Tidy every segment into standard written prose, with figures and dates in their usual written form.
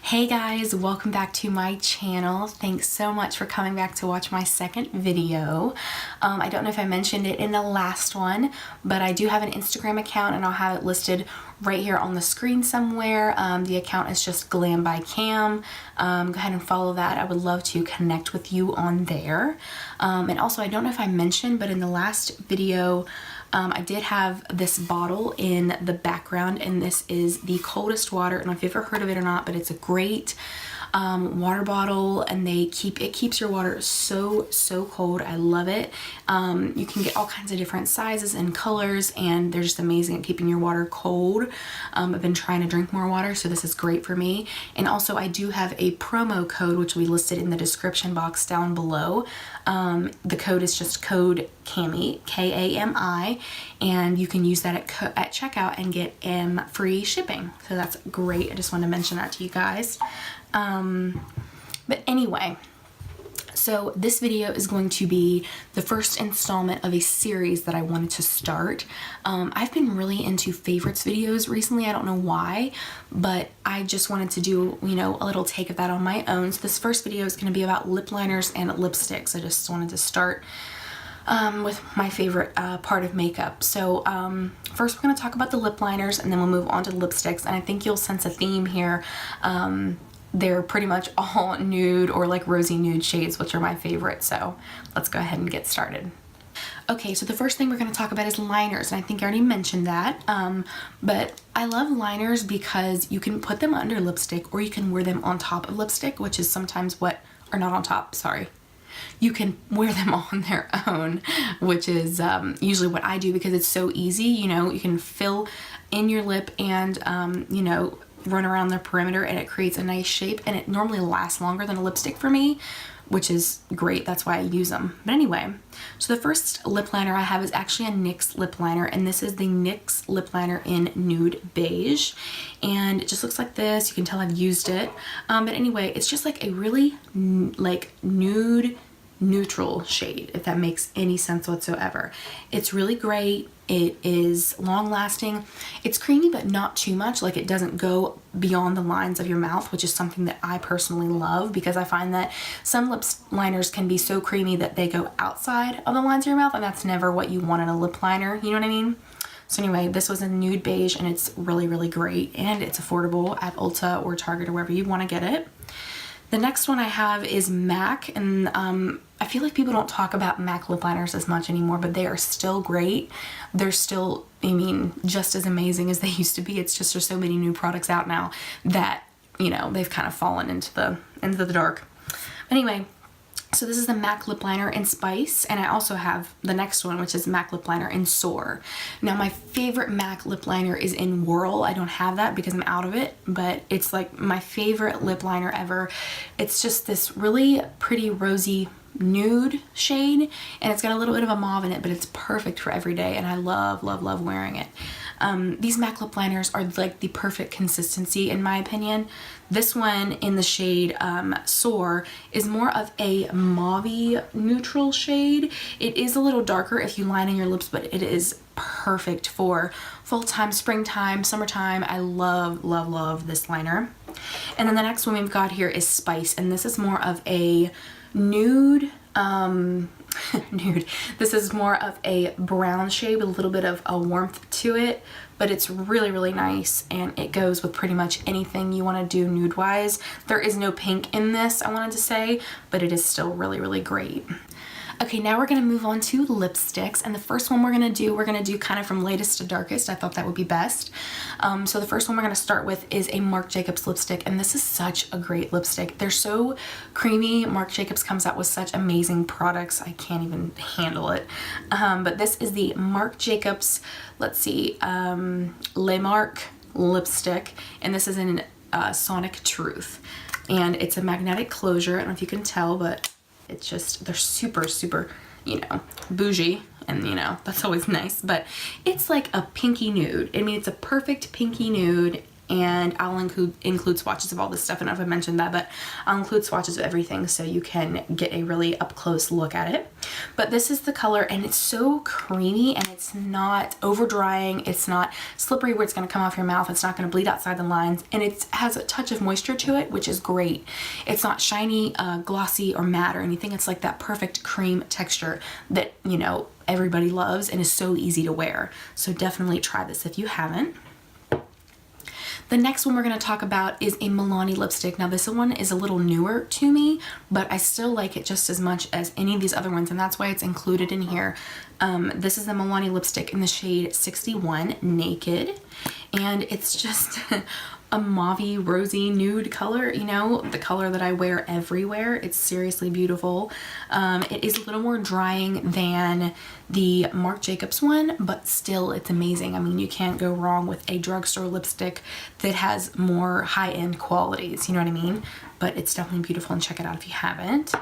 Hey guys, welcome back to my channel. Thanks so much for coming back to watch my second video. I don't know if I mentioned it in the last one, but I do have an Instagram account and I'll have it listed right here on the screen somewhere. The account is just Glam by Cam. Go ahead and follow that. I would love to connect with you on there. And also, I don't know if I mentioned, but in the last video, I did have this bottle in the background, and this is the Coldest Water. I don't know if you've ever heard of it or not, but it's a great water bottle, and it keeps your water so cold. I love it. You can get all kinds of different sizes and colors, and they're just amazing at keeping your water cold. I've been trying to drink more water, so this is great for me. And also, I do have a promo code which we listed in the description box down below. The code is just code KAMI, K-A-M-I, and you can use that at checkout and get free shipping. So that's great. I just wanted to mention that to you guys. But anyway, so this video is going to be the first installment of a series that I wanted to start. I've been really into favorites videos recently. I don't know why, but I just wanted to do, you know, a little take of that on my own. So this first video is going to be about lip liners and lipsticks. I just wanted to start with my favorite part of makeup. So first we're going to talk about the lip liners, and then we'll move on to the lipsticks. And I think you'll sense a theme here. They're pretty much all nude or like rosy nude shades, which are my favorite. So let's go ahead and get started. Okay, so the first thing we're going to talk about is liners, and I think I already mentioned that, but I love liners because you can put them under lipstick or you can wear them on top of lipstick, which is sometimes what, or not on top, sorry. You can wear them on their own, which is usually what I do because it's so easy. You know, you can fill in your lip and, you know, run around the perimeter, and it creates a nice shape, and it normally lasts longer than a lipstick for me, which is great. That's why I use them. But anyway, so the first lip liner I have is actually a NYX lip liner, and this is the NYX lip liner in Nude Beige, and it just looks like this. You can tell I've used it. But anyway, it's just like a really like nude neutral shade, if that makes any sense whatsoever. It's really great. It is long lasting. It's creamy, but not too much. Like, it doesn't go beyond the lines of your mouth, which is something that I personally love, because I find that some lip liners can be so creamy that they go outside of the lines of your mouth, and that's never what you want in a lip liner. You know what I mean? So anyway, this was in Nude Beige, and it's really great, and it's affordable at Ulta or Target or wherever you want to get it. The next one I have is MAC, and I feel like people don't talk about MAC lip liners as much anymore, but they are still great. They're still, I mean, just as amazing as they used to be. It's just there's so many new products out now that, you know, they've kind of fallen into the dark. Anyway, so this is the MAC lip liner in Spice, and I also have the next one, which is MAC lip liner in Soar. Now, my favorite MAC lip liner is in Whirl. I don't have that because I'm out of it, but it's like my favorite lip liner ever. It's just this really pretty rosy nude shade, and it's got a little bit of a mauve in it, but it's perfect for every day, and I love wearing it. These MAC lip liners are like the perfect consistency in my opinion. This one in the shade Soar is more of a mauve-y neutral shade. It is a little darker if you line in your lips, but it is perfect for fall-time, springtime, summertime. I love this liner. And then the next one we've got here is Spice, and this is more of a nude, nude. This is more of a brown shade with a little bit of a warmth to it, but it's really nice, and it goes with pretty much anything you want to do nude wise. There is no pink in this, I wanted to say, but it is still really great. Okay, now we're going to move on to lipsticks, and the first one we're going to do kind of from lightest to darkest. I thought that would be best. So the first one we're going to start with is a Marc Jacobs lipstick, and this is such a great lipstick. They're so creamy. Marc Jacobs comes out with such amazing products. I can't even handle it. But this is the Marc Jacobs, let's see, Le Marc lipstick, and this is in Sonic Truth, and it's a magnetic closure. I don't know if you can tell, but it's just, they're super, you know, bougie, and you know, that's always nice, but it's like a pinky nude. I mean, it's a perfect pinky nude. and I'll include swatches of all this stuff. I don't know if I mentioned that, but I'll include swatches of everything so you can get a really up close look at it. But this is the color, and it's so creamy, and it's not over drying, it's not slippery where it's going to come off your mouth, it's not going to bleed outside the lines, and it has a touch of moisture to it, which is great. It's not shiny, glossy, or matte or anything. It's like that perfect cream texture that, you know, everybody loves and is so easy to wear. So definitely try this if you haven't. The next one we're going to talk about is a Milani lipstick. Now this one is a little newer to me, but I still like it just as much as any of these other ones, and that's why it's included in here. This is the Milani lipstick in the shade 61 Naked, and it's just a mauvey, rosy, nude color, you know, the color that I wear everywhere. It's seriously beautiful. It is a little more drying than the Marc Jacobs one, but still it's amazing. I mean, you can't go wrong with a drugstore lipstick that has more high-end qualities, you know what I mean? But it's definitely beautiful, and check it out if you haven't.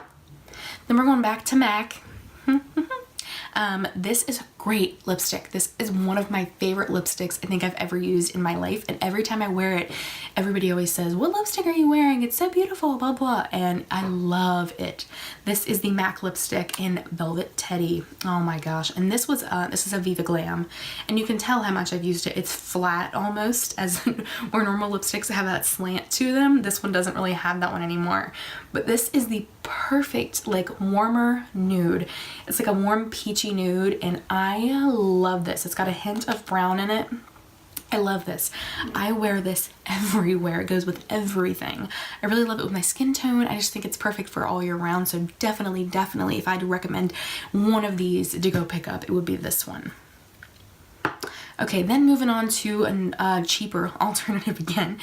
Then we're going back to MAC. This is a great lipstick. This is one of my favorite lipsticks I think I've ever used in my life, and every time I wear it, everybody always says, "What lipstick are you wearing? It's so beautiful, blah blah," and I love it. This is the MAC lipstick in Velvet Teddy. Oh my gosh. And this is a Viva Glam, and you can tell how much I've used it. It's flat almost, as where normal lipsticks have that slant to them. This one doesn't really have that one anymore, but this is the perfect like warmer nude. It's like a warm peachy nude, and I love this. It's got a hint of brown in it. I love this. I wear this everywhere. It goes with everything. I really love it with my skin tone. I just think it's perfect for all year round. So definitely, definitely, if I had to recommend one of these to go pick up, it would be this one. Okay, then moving on to a cheaper alternative again.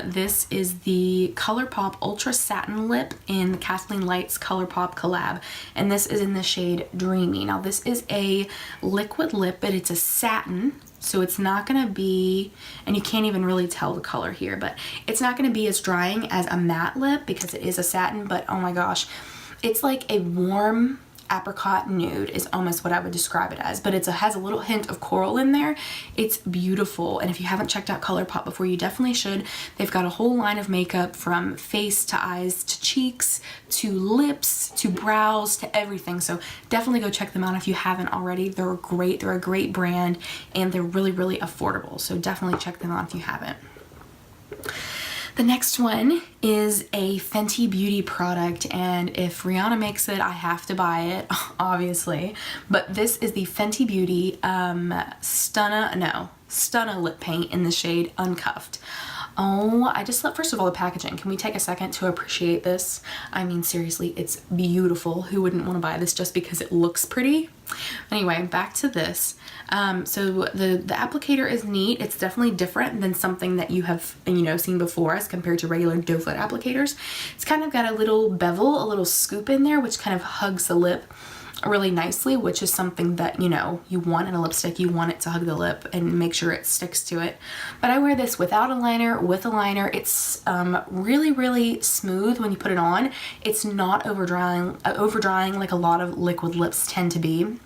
This is the Colourpop Ultra Satin Lip in Kathleen Light's Colourpop collab, and this is in the shade Dreamy. Now this is a liquid lip, but it's a satin, so it's not gonna be, and you can't even really tell the color here, but it's not gonna be as drying as a matte lip because it is a satin, but oh my gosh, it's like a warm apricot nude is almost what I would describe it as, but it has a little hint of coral in there. It's beautiful, and if you haven't checked out Colourpop before, you definitely should. They've got a whole line of makeup from face to eyes to cheeks to lips to brows to everything, so definitely go check them out if you haven't already. They're great. They're a great brand, and they're really, really affordable, so definitely check them out if you haven't. The next one is a Fenty Beauty product, and if Rihanna makes it, I have to buy it, obviously. But this is the Fenty Beauty Stunna lip paint in the shade Uncuffed. Oh, I just love, first of all, the packaging. Can we take a second to appreciate this? I mean, seriously, it's beautiful. Who wouldn't want to buy this just because it looks pretty? Anyway, back to this. So the applicator is neat. It's definitely different than something that you have, you know, seen before as compared to regular doe foot applicators. It's kind of got a little bevel, a little scoop in there, which kind of hugs the lip really nicely, which is something that, you know, you want in a lipstick. You want it to hug the lip and make sure it sticks to it. But I wear this without a liner, with a liner. It's really, really smooth when you put it on. It's not overdrying like a lot of liquid lips tend to be.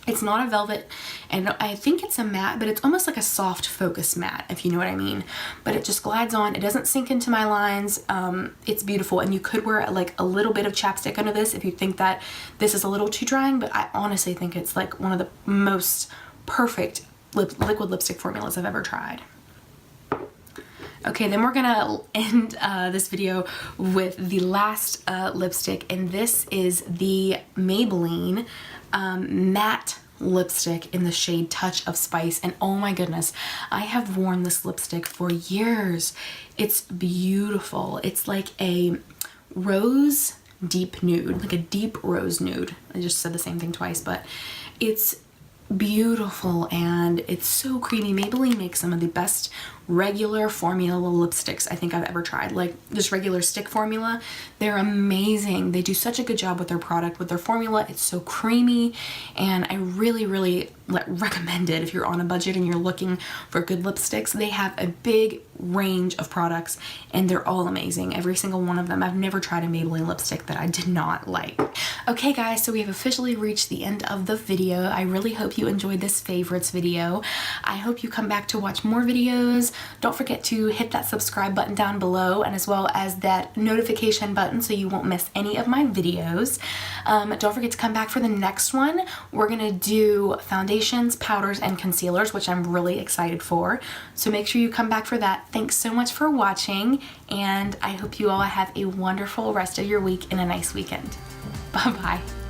It's not a velvet, and I think it's a matte, but it's almost like a soft focus matte, if you know what I mean. But it just glides on. It doesn't sink into my lines. It's beautiful, and you could wear like a little bit of chapstick under this if you think that this is a little too drying, but I honestly think it's like one of the most perfect liquid lipstick formulas I've ever tried. Okay, then we're gonna end this video with the last lipstick, and this is the Maybelline matte lipstick in the shade Touch of Spice, and oh my goodness, I have worn this lipstick for years. It's beautiful. It's like a rose deep nude, like a deep rose nude. I just said the same thing twice, but it's beautiful and it's so creamy. Maybelline makes some of the best regular formula lipsticks I think I've ever tried. Like just regular stick formula, they're amazing. They do such a good job with their product, with their formula. It's so creamy, and I really, really recommend it if you're on a budget and you're looking for good lipsticks. They have a big range of products and they're all amazing, every single one of them. I've never tried a Maybelline lipstick that I did not like. Okay guys, so we have officially reached the end of the video. I really hope you enjoyed this favorites video. I hope you come back to watch more videos. don't forget to hit that subscribe button down below, and as well as that notification button so you won't miss any of my videos. Don't forget to come back for the next one. We're gonna do foundations, powders, and concealers, which I'm really excited for. So make sure you come back for that. Thanks so much for watching, and I hope you all have a wonderful rest of your week and a nice weekend. Bye-bye.